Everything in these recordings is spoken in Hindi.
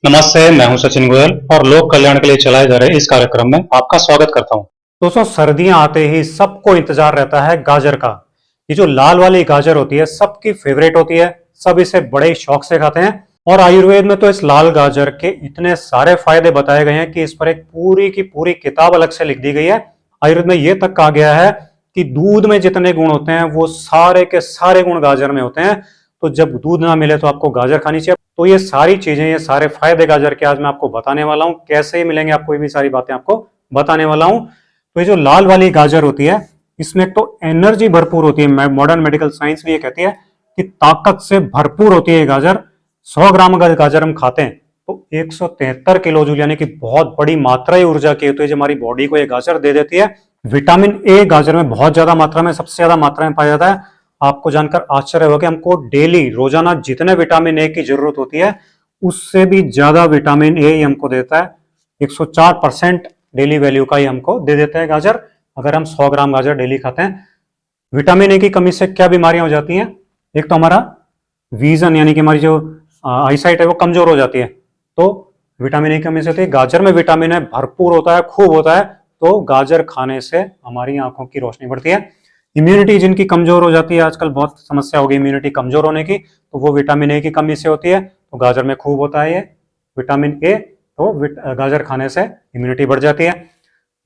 नमस्ते, मैं हूं सचिन गोयल और लोक कल्याण के लिए चलाए जा रहे इस कार्यक्रम में आपका स्वागत करता हूं। दोस्तों, सर्दियां आते ही सबको इंतजार रहता है गाजर का। ये जो लाल वाली गाजर होती है सबकी फेवरेट होती है, सब इसे बड़े शौक से खाते हैं। और आयुर्वेद में तो इस लाल गाजर के इतने सारे फायदे बताए गए हैं कि इस पर एक पूरी की पूरी किताब अलग से लिख दी गई है। आयुर्वेद में यह तक कहा गया है कि दूध में जितने गुण होते हैं वो सारे के सारे गुण गाजर में होते हैं। तो जब दूध ना मिले तो आपको गाजर खानी चाहिए। तो ये सारी चीजें, ये सारे फायदे गाजर के आज मैं आपको बताने वाला हूं। कैसे मिलेंगे आपको, ये भी सारी बातें आपको बताने वाला हूं। तो ये जो लाल वाली गाजर होती है इसमें तो एनर्जी भरपूर होती है। मॉडर्न मेडिकल साइंस भी ये कहती है कि ताकत से भरपूर होती है ये गाजर। 100 ग्राम अगर गाजर हम खाते हैं तो 173 किलो जूल यानी कि बहुत बड़ी मात्रा ऊर्जा की होती है जो हमारी बॉडी को ये गाजर दे देती है। विटामिन ए गाजर में बहुत ज्यादा मात्रा में, सबसे ज्यादा मात्रा में पाया जाता है। आपको जानकर आश्चर्य होगा कि हमको डेली रोजाना जितने विटामिन ए की जरूरत होती है उससे भी ज्यादा विटामिन ए हमको देता है। 104% डेली वैल्यू का ही हमको दे देता है गाजर, अगर हम 100 ग्राम गाजर डेली खाते हैं। विटामिन ए की कमी से क्या बीमारियां हो जाती हैं? एक तो हमारा विजन यानी कि हमारी जो आईसाइट है वो कमजोर हो जाती है। तो विटामिन ए की कमी से होती है। गाजर में विटामिन ए भरपूर होता है, खूब होता है। तो गाजर खाने से हमारी आंखों की रोशनी बढ़ती है। इम्यूनिटी जिनकी कमजोर हो जाती है, आजकल बहुत समस्या होगी इम्यूनिटी कमजोर होने की, तो वो विटामिन ए की कमी से होती है। तो गाजर में खूब होता है ये विटामिन ए। तो गाजर खाने से इम्यूनिटी बढ़ जाती है।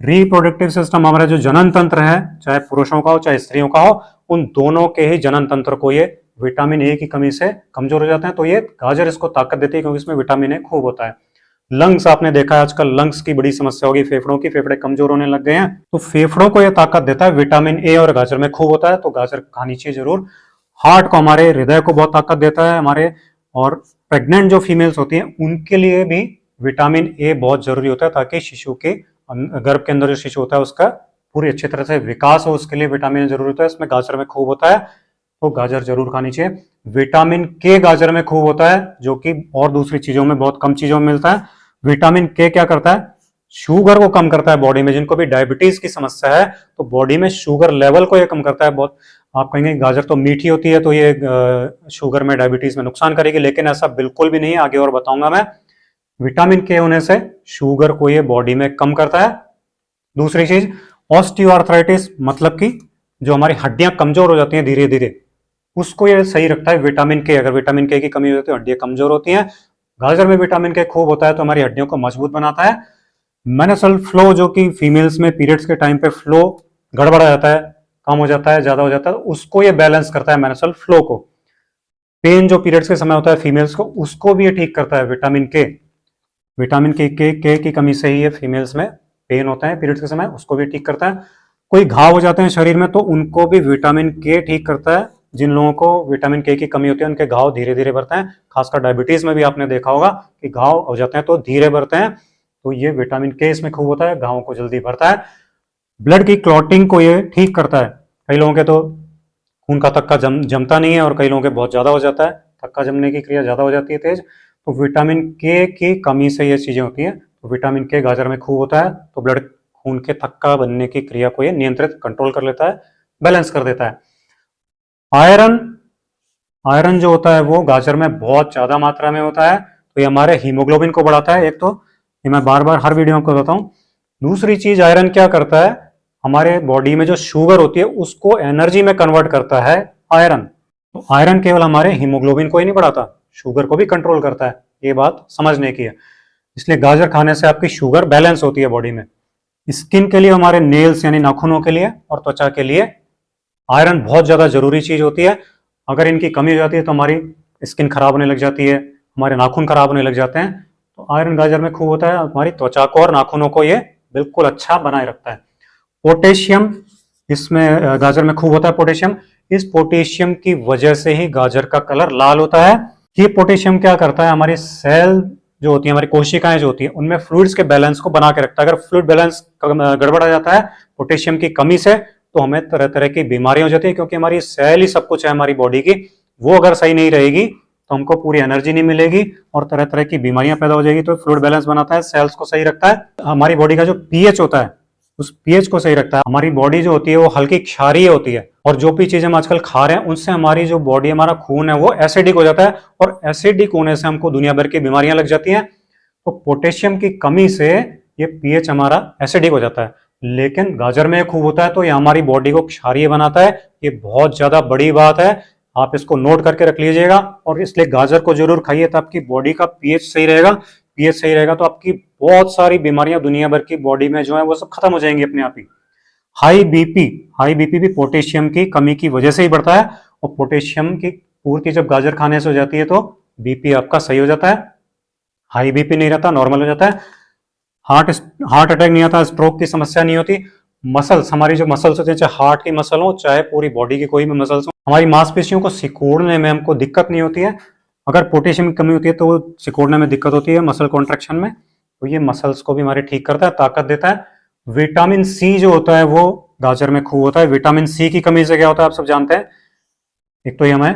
रिप्रोडक्टिव सिस्टम, हमारा जो जनन तंत्र है, चाहे पुरुषों का हो चाहे स्त्रियों का हो, उन दोनों के ही जनन तंत्र को ये विटामिन ए की कमी से कमजोर हो जाते हैं। तो ये गाजर इसको ताकत देती है क्योंकि इसमें विटामिन ए खूब होता है। लंग्स, आपने देखा है आजकल लंग्स की बड़ी समस्या होगी, फेफड़ों की, फेफड़े कमजोर होने लग गए हैं। तो फेफड़ों को यह ताकत देता है, विटामिन ए और गाजर में खूब होता है। तो गाजर खानी चाहिए जरूर। हार्ट को, हमारे हृदय को बहुत ताकत देता है हमारे। और प्रेग्नेंट जो फीमेल्स होती हैं उनके लिए भी विटामिन ए बहुत जरूरी होता है ताकि शिशु के गर्भ के अंदर जो शिशु होता है उसका पूरी अच्छी तरह से विकास हो, उसके लिए विटामिन जरूर होता है। इसमें गाजर में खूब होता है। तो गाजर जरूर खानी चाहिए। विटामिन के गाजर में खूब होता है जो कि और दूसरी चीजों में, बहुत कम चीजों में मिलता है। विटामिन के क्या करता है? शुगर को कम करता है बॉडी में। जिनको भी डायबिटीज की समस्या है तो बॉडी में शुगर लेवल को ये कम करता है बहुत। आप कहेंगे गाजर तो मीठी होती है तो ये शुगर में, डायबिटीज में नुकसान करेगी, लेकिन ऐसा बिल्कुल भी नहीं है, आगे और बताऊंगा मैं। विटामिन के होने से शुगर को ये बॉडी में कम करता है। दूसरी चीज, ऑस्टियोआर्थराइटिस, मतलब कि जो हमारी हड्डियां कमजोर हो जाती हैं धीरे धीरे, उसको ये सही रखता है विटामिन के। अगर विटामिन के की कमी हो जाती है हड्डियां कमजोर होती हैं। गाजर में विटामिन के खूब होता है तो हमारी हड्डियों को मजबूत बनाता है। मेनस्ट्रुअल फ्लो, जो कि फीमेल्स में पीरियड्स के टाइम पे फ्लो गड़बड़ा जाता है, कम हो जाता है, ज्यादा हो जाता है, उसको ये बैलेंस करता है मेनस्ट्रुअल फ्लो को। पेन जो पीरियड्स के समय होता है फीमेल्स को, उसको भी ये ठीक करता है विटामिन के। विटामिन के की कमी से ही ये फीमेल्स में पेन होता है पीरियड्स के समय, उसको भी ठीक करता है। कोई घाव हो जाते हैं शरीर में तो उनको भी विटामिन के ठीक करता है। जिन लोगों को विटामिन के की कमी होती है उनके घाव धीरे धीरे बढ़ते हैं। खासकर डायबिटीज में भी आपने देखा होगा कि घाव हो जाते हैं तो धीरे बढ़ते हैं। तो ये विटामिन के इसमें खूब होता है, घावों को जल्दी भरता है। ब्लड की क्लॉटिंग को ये ठीक करता है। कई लोगों के तो खून का थक्का जमता नहीं है और कई लोगों के बहुत ज्यादा हो जाता है, थक्का जमने की क्रिया ज्यादा हो जाती है तेज। तो विटामिन के की कमी से ये चीजें होती हैं। तो विटामिन के गाजर में खूब होता है तो ब्लड, खून के थक्का बनने की क्रिया को ये नियंत्रित, कंट्रोल कर लेता है, बैलेंस कर देता है। आयरन, आयरन जो होता है वो गाजर में बहुत ज्यादा मात्रा में होता है। तो ये हमारे हीमोग्लोबिन को बढ़ाता है। एक तो ये मैं बार बार हर वीडियो में बताता हूँ। दूसरी चीज, आयरन क्या करता है? हमारे बॉडी में जो शुगर होती है उसको एनर्जी में कन्वर्ट करता है आयरन। तो आयरन केवल हमारे हीमोग्लोबिन को ही नहीं बढ़ाता, शुगर को भी कंट्रोल करता है। ये बात समझने की है। इसलिए गाजर खाने से आपकी शुगर बैलेंस होती है बॉडी में। स्किन के लिए, हमारे नेल्स यानी नाखूनों के लिए और त्वचा के लिए आयरन बहुत ज्यादा जरूरी चीज होती है। अगर इनकी कमी हो जाती है तो हमारी स्किन खराब होने लग जाती है, हमारे नाखून खराब होने लग जाते हैं। तो आयरन गाजर में खूब होता है, हमारी त्वचा को और नाखूनों को ये बिल्कुल अच्छा बनाए रखता है। पोटेशियम, इसमें गाजर में खूब होता है पोटेशियम। इस पोटेशियम की वजह से ही गाजर का कलर लाल होता है। ये पोटेशियम क्या करता है? हमारी सेल जो होती है, हमारी कोशिकाएं जो होती है, उनमें फ्लूइड्स के बैलेंस को बना के रखता है। अगर फ्लूइड बैलेंस गड़बड़ा जाता है पोटेशियम की कमी से तो हमें तरह तरह की बीमारियां हो जाती है, क्योंकि हमारी सेल ही सब कुछ है हमारी बॉडी की। वो अगर सही नहीं रहेगी तो हमको पूरी एनर्जी नहीं मिलेगी और तरह तरह की बीमारियां पैदा हो जाएगी। तो फ्लूइड बैलेंस बनाता है, सेल्स को सही रखता है। हमारी बॉडी का जो पीएच होता है उस पीएच को सही रखता है। हमारी बॉडी जो होती है वो हल्की क्षारीय होती है और जो भी चीजें हम आजकल खा रहे हैं उनसे हमारी जो बॉडी, हमारा खून है वो एसिडिक हो जाता है और एसिडिक होने से हमको दुनिया भर की बीमारियां लग जाती हैं। तो पोटेशियम की कमी से ये पीएच हमारा एसिडिक हो जाता है। लेकिन गाजर में खूब होता है तो ये हमारी बॉडी को क्षारीय बनाता है। ये बहुत ज्यादा बड़ी बात है, आप इसको नोट करके रख लीजिएगा। और इसलिए गाजर को जरूर खाइए, तो आपकी बॉडी का पीएच सही रहेगा। पीएच सही रहेगा तो आपकी बहुत सारी बीमारियां दुनिया भर की बॉडी में जो है वो सब खत्म हो जाएंगी अपने आप ही। हाई बीपी भी पोटेशियम की कमी की वजह से ही बढ़ता है। और पोटेशियम की पूर्ति जब गाजर खाने से हो जाती है तो बीपी आपका सही हो जाता है, हाई बीपी नहीं रहता, नॉर्मल हो जाता है। हार्ट हार्ट अटैक नहीं आता, स्ट्रोक की समस्या नहीं होती। मसल्स, हमारी जो मसल्स होती हैं, चाहे हार्ट की मसल हो चाहे पूरी बॉडी की कोई भी मसल्स हो, हमारी मांसपेशियों को सिकोड़ने में हमको दिक्कत नहीं होती है। अगर पोटेशियम की कमी होती है तो सिकोड़ने में दिक्कत होती है, मसल कॉन्ट्रैक्शन में। तो ये मसल्स को भी हमारे ठीक करता है, ताकत देता है। विटामिन सी जो होता है वो गाजर में खूब होता है। विटामिन सी की कमी से क्या होता है आप सब जानते हैं, एक तो ये हमें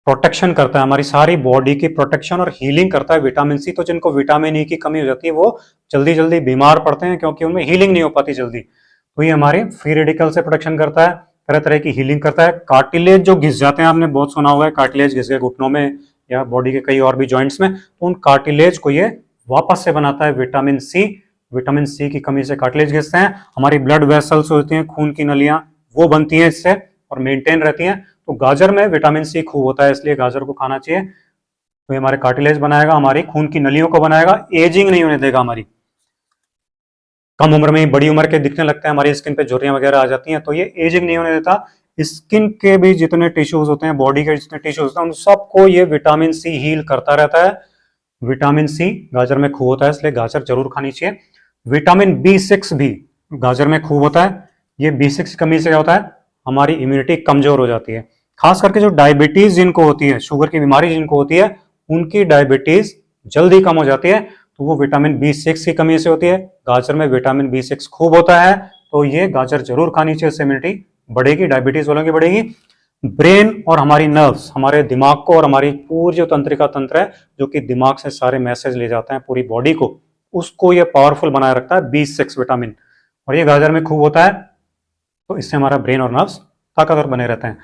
प्रोटेक्शन करता है, हमारी सारी बॉडी की प्रोटेक्शन और हीलिंग करता है विटामिन सी। तो जिनको विटामिन ई की कमी हो जाती है वो जल्दी जल्दी बीमार पड़ते हैं, क्योंकि उनमें हीलिंग नहीं हो पाती जल्दी। तो ये हमारे फ्री रेडिकल से प्रोटेक्शन करता है, तरह तरह की हीलिंग करता है। कार्टिलेज जो घिस जाते हैं, आपने बहुत सुना होगा कार्टिलेज घिस गए घुटनों में या बॉडी के कई और भी जॉइंट्स में, तो उन कार्टिलेज को ये वापस से बनाता है विटामिन सी। विटामिन सी की कमी से कार्टिलेज घिसते हैं। हमारी ब्लड वेसल्स होती हैं, खून की नलियां, वो बनती हैं इससे और मेंटेन रहती हैं। तो गाजर में विटामिन सी खूब होता है, इसलिए गाजर को खाना चाहिए। तो ये हमारे कार्टिलेज बनाएगा, हमारी खून की नलियों को बनाएगा, एजिंग नहीं होने देगा हमारी। कम उम्र में बड़ी उम्र के दिखने लगते हैं, हमारी स्किन पे झुर्रियां वगैरह आ जाती हैं, तो ये एजिंग नहीं होने देता। स्किन के भी जितने टिश्यूज होते हैं, बॉडी के जितने टिश्यूज होते हैं, उन सबको ये विटामिन सी हील करता रहता है। विटामिन सी गाजर में खूब होता है, इसलिए गाजर जरूर खानी चाहिए। विटामिन बी6 भी गाजर में खूब होता है। ये बी6 की कमी से क्या होता है, हमारी इम्यूनिटी कमजोर हो जाती है। खास करके जो डायबिटीज जिनको होती है, शुगर की बीमारी जिनको होती है, उनकी डायबिटीज जल्दी कम हो जाती है, तो वो विटामिन बी6 की कमी से होती है। गाजर में विटामिन बी6 खूब होता है, तो ये गाजर जरूर खानी चाहिए, इससे इम्यूनिटी बढ़ेगी, डायबिटीज वालों की बढ़ेगी। ब्रेन और हमारी नर्व्स, हमारे दिमाग को और हमारी पूरी जो तंत्रिका तंत्र है, जो कि दिमाग से सारे मैसेज ले जाते हैं पूरी बॉडी को, उसको ये पावरफुल बनाए रखता है बी6 विटामिन। और ये गाजर में खूब होता है, तो इससे हमारा ब्रेन और नर्व्स ताकतवर बने रहते हैं।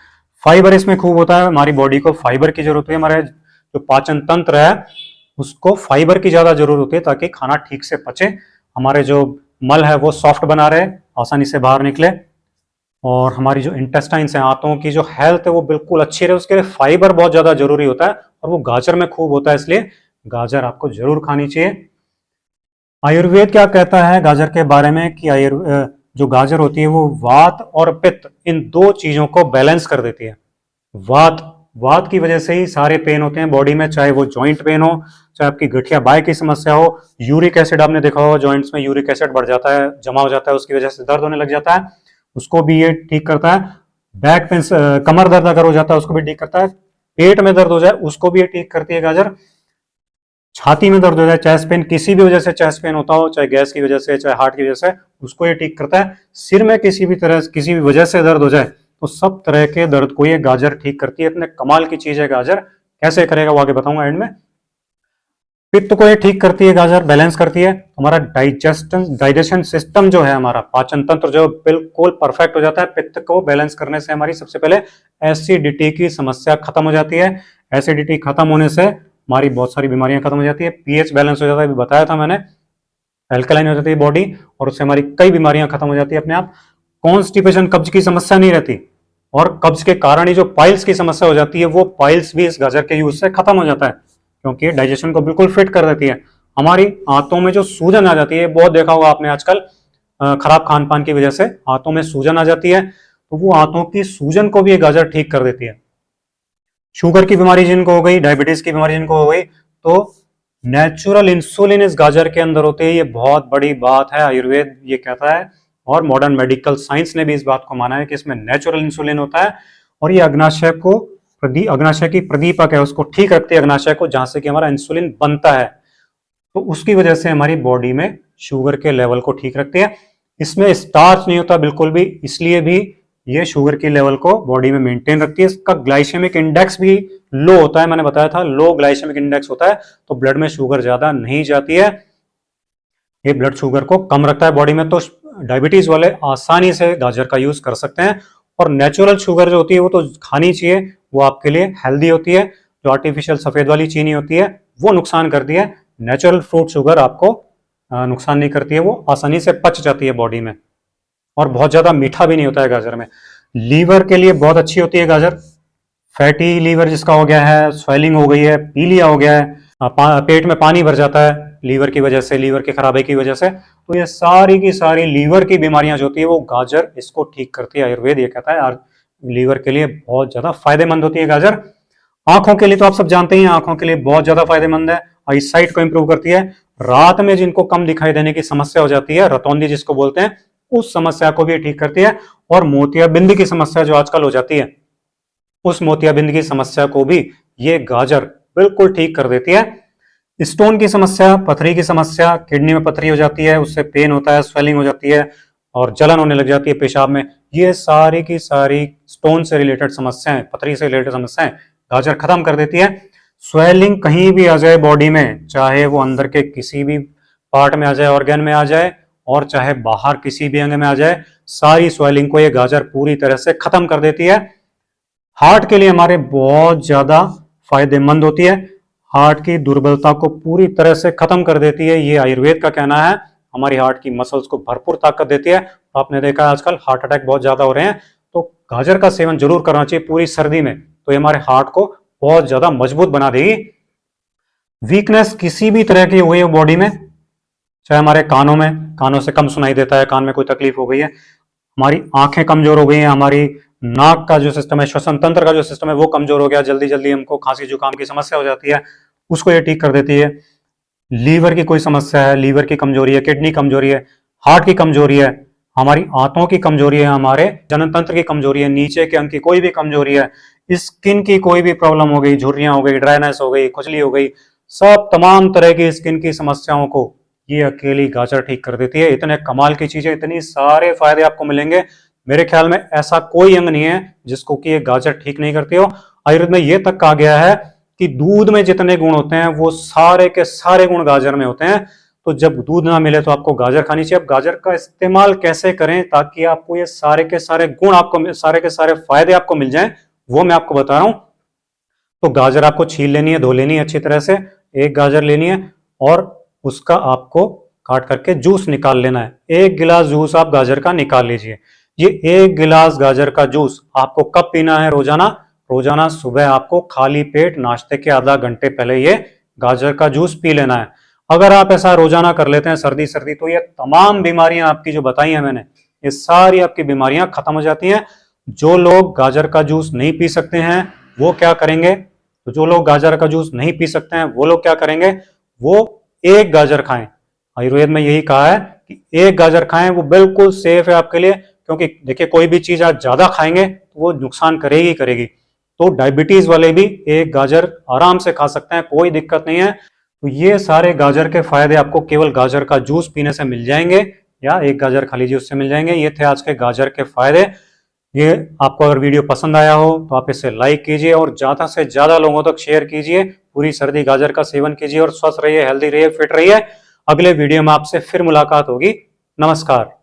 फाइबर इसमें खूब होता है, हमारी बॉडी को फाइबर की जरूरत है। हमारे जो पाचन तंत्र है उसको फाइबर की ज्यादा जरूरत होती है, ताकि खाना ठीक से पचे, हमारे जो मल है वो सॉफ्ट बना रहे, आसानी से बाहर निकले, और हमारी जो इंटेस्टाइन्स है, आंतों की जो हेल्थ है वो बिल्कुल अच्छी रहे, उसके लिए फाइबर बहुत ज्यादा जरूरी होता है, और वो गाजर में खूब होता है, इसलिए गाजर आपको जरूर खानी चाहिए। आयुर्वेद क्या कहता है गाजर के बारे में कि जो गाजर होती है वो वात और पित्त, इन दो चीजों को बैलेंस कर देती है। वात वात की वजह से ही सारे पेन होते हैं बॉडी में, चाहे वो जॉइंट पेन हो, चाहे आपकी गठिया बाय की समस्या हो। यूरिक एसिड आपने देखा होगा, जॉइंट्स में यूरिक एसिड बढ़ जाता है, जमा हो जाता है, उसकी वजह से दर्द होने लग जाता है, उसको भी ये ठीक करता है। बैक पेन, कमर दर्द अगर हो जाता है उसको भी ठीक करता है। पेट में दर्द हो जाए उसको भी ये ठीक करती है गाजर। छाती में दर्द हो जाए, चेस्ट पेन, किसी भी वजह से चेस्ट पेन होता हो, चाहे गैस की वजह से चाहे हार्ट की वजह से, उसको ये ठीक करता है। सिर में किसी भी वजह से दर्द हो जाए, तो सब तरह के दर्द को ये गाजर ठीक करती है। इतने कमाल की चीज है गाजर। कैसे करेगा वो आगे बताऊंगा एंड में। पित्त को ये ठीक करती है गाजर, बैलेंस करती है। हमारा डाइजेशन सिस्टम जो है, हमारा पाचन तंत्र जो बिल्कुल परफेक्ट हो जाता है पित्त को बैलेंस करने से। हमारी सबसे पहले एसिडिटी की समस्या खत्म हो जाती है। एसिडिटी खत्म होने से हमारी बहुत सारी बीमारियां खत्म हो जाती है। पीएच बैलेंस हो जाता है, अभी बताया था मैंने, एल्कलाइन हो जाती है बॉडी, और उससे हमारी कई बीमारियां खत्म हो जाती है अपने आप। कॉन्स्टिपेशन, कब्ज की समस्या नहीं रहती, और कब्ज के कारण ही जो पाइल्स की समस्या हो जाती है, वो पाइल्स भी इस गाजर के यूज से खत्म हो जाता है, क्योंकि डाइजेशन को बिल्कुल फिट कर देती है। हमारी आंतों में जो सूजन आ जाती है, बहुत देखा होगा आपने आजकल, खराब खान पान की वजह से आंतों में सूजन आ जाती है, तो वो आंतों की सूजन को भी ये गाजर ठीक कर देती है। शुगर की बीमारी जिनको हो गई, डायबिटीज की बीमारी जिनको हो गई, तो नेचुरल इंसुलिन इस गाजर के अंदर होते हैं। ये बहुत बड़ी बात है, आयुर्वेद ये कहता है, और मॉडर्न मेडिकल साइंस ने भी इस बात को माना है कि इसमें नेचुरल इंसुलिन होता है। और ये अग्नाशय की प्रदीपक है, उसको ठीक रखती है अग्नाशय को, जहां से कि हमारा इंसुलिन बनता है, तो उसकी वजह से हमारी बॉडी में शुगर के लेवल को ठीक रखती है। इसमें स्टार्च नहीं होता बिल्कुल भी, इसलिए भी ये शुगर की लेवल को बॉडी में मेंटेन रखती है। इसका ग्लाइसेमिक इंडेक्स भी लो होता है, मैंने बताया था लो ग्लाइसेमिक इंडेक्स होता है, तो ब्लड में शुगर ज्यादा नहीं जाती है। ये ब्लड शुगर को कम रखता है बॉडी में, तो डायबिटीज वाले आसानी से गाजर का यूज कर सकते हैं। और नेचुरल शुगर जो होती है वो तो खानी चाहिए, वो आपके लिए हेल्दी होती है। जो आर्टिफिशियल सफेद वाली चीनी होती है वो नुकसान करती है, नेचुरल फ्रूट शुगर आपको नुकसान नहीं करती है, वो आसानी से पच जाती है बॉडी में, और बहुत ज़्यादा मीठा भी नहीं होता है गाजर में। लीवर के लिए बहुत अच्छी होती है गाजर। फैटी लीवर जिसका हो गया है, स्वेलिंग हो गई है, पीलिया हो गया है, पेट में पानी भर जाता है लीवर की वजह से, लीवर की खराबी की वजह से, तो ये सारी की सारी लीवर की बीमारियां जो होती है वो गाजर इसको ठीक करती है। आयुर्वेद ये कहता है लीवर के लिए बहुत ज्यादा फायदेमंद होती है गाजर। आंखों के लिए तो आप सब जानते ही हैं, आंखों के लिए बहुत ज्यादा फायदेमंद है, आई साइट को इंप्रूव करती है। रात में जिनको कम दिखाई देने की समस्या हो जाती है, रतौंधी जिसको बोलते हैं, उस समस्या को भी ठीक करती है। और मोतियाबिंद की समस्या जो आजकल हो जाती है, उस मोतियाबिंद की समस्या को भी ये गाजर बिल्कुल ठीक कर देती है। स्टोन की समस्या, पथरी की समस्या, किडनी में पथरी हो जाती है, उससे पेन होता है, स्वेलिंग हो जाती है और जलन होने लग जाती है पेशाब में, ये सारी की सारी स्टोन से रिलेटेड समस्याएं, पथरी से रिलेटेड समस्याएं गाजर खत्म कर देती है। स्वेलिंग कहीं भी आ जाए बॉडी में, चाहे वो अंदर के किसी भी पार्ट में आ जाए, ऑर्गन में आ जाए, और चाहे बाहर किसी भी अंग में आ जाए, सारी स्वेलिंग को ये गाजर पूरी तरह से खत्म कर देती है। हार्ट के लिए हमारे बहुत ज्यादा फायदेमंद होती है, हार्ट की दुर्बलता को पूरी तरह से खत्म कर देती है, ये आयुर्वेद का कहना है। हमारी हार्ट की मसल्स को भरपूर ताकत देती है। आपने देखा है आजकल हार्ट अटैक बहुत ज्यादा हो रहे हैं, तो गाजर का सेवन जरूर करना चाहिए पूरी सर्दी में, तो ये हमारे हार्ट को बहुत ज्यादा मजबूत बना देगी। वीकनेस किसी भी तरह की हुई है बॉडी में, चाहे हमारे कानों में, कानों से कम सुनाई देता है, कान में कोई तकलीफ हो गई है, हमारी आंखें कमजोर हो गई हैं, हमारी नाक का जो सिस्टम है, श्वसन तंत्र का जो सिस्टम है वो कमजोर हो गया, जल्दी जल्दी हमको खांसी जुकाम की समस्या हो जाती है, उसको ये ठीक कर देती है। लीवर की कोई समस्या है, लीवर की कमजोरी है, किडनी कमजोरी है, हार्ट की कमजोरी है, हमारी आंतों की कमजोरी है, हमारे जनन तंत्र की कमजोरी है, नीचे के अंग की कोई भी कमजोरी है, स्किन की कोई भी प्रॉब्लम हो गई, झुर्रियां हो गई, ड्राइनेस हो गई, खुजली हो गई, सब तमाम तरह की स्किन की समस्याओं को ये अकेली गाजर ठीक कर देती है। इतने कमाल की चीजें, इतनी सारे फायदे आपको मिलेंगे, मेरे ख्याल में ऐसा कोई अंग नहीं है जिसको कि ये गाजर ठीक नहीं करती हो। आयुर्वेद में ये तक कहा गया है कि दूध में जितने गुण होते हैं वो सारे के सारे गुण गाजर में होते हैं, तो जब दूध ना मिले तो आपको गाजर खानी चाहिए। अब गाजर का इस्तेमाल कैसे करें ताकि आपको ये सारे के सारे गुण, आपको सारे के सारे फायदे आपको मिल जाएं, वो मैं आपको बता रहा हूं। तो गाजर आपको छील लेनी है, धो लेनी है अच्छी तरह से, एक गाजर लेनी है और उसका आपको काट करके जूस निकाल लेना है। एक गिलास जूस आप गाजर का निकाल लीजिए। ये एक गिलास गाजर का जूस आपको कब पीना है? रोजाना। रोजाना सुबह आपको खाली पेट नाश्ते के आधा घंटे पहले ये गाजर का जूस पी लेना है। अगर आप ऐसा रोजाना कर लेते हैं सर्दी सर्दी, तो ये तमाम बीमारियां आपकी जो बताई हैं मैंने, ये सारी आपकी बीमारियां खत्म हो जाती हैं। जो लोग गाजर का जूस नहीं पी सकते हैं वो क्या करेंगे? तो जो लोग गाजर का जूस नहीं पी सकते हैं वो लोग क्या करेंगे? वो एक गाजर खाएं। आयुर्वेद में यही कहा है कि एक गाजर खाएं, वो बिल्कुल सेफ है आपके लिए। क्योंकि देखिए, कोई भी चीज आप ज्यादा खाएंगे तो वो नुकसान करेगी करेगी। तो डायबिटीज वाले भी एक गाजर आराम से खा सकते हैं, कोई दिक्कत नहीं है। तो ये सारे गाजर के फायदे आपको केवल गाजर का जूस पीने से मिल जाएंगे, या एक गाजर खा लीजिए उससे मिल जाएंगे। ये थे आज के गाजर के फायदे। ये आपको अगर वीडियो पसंद आया हो तो आप इसे लाइक कीजिए और ज्यादा से ज्यादा लोगों तक शेयर कीजिए। पूरी सर्दी गाजर का सेवन कीजिए और स्वस्थ रहिए, हेल्दी रहिए, फिट रहिए। अगले वीडियो में आपसे फिर मुलाकात होगी। नमस्कार।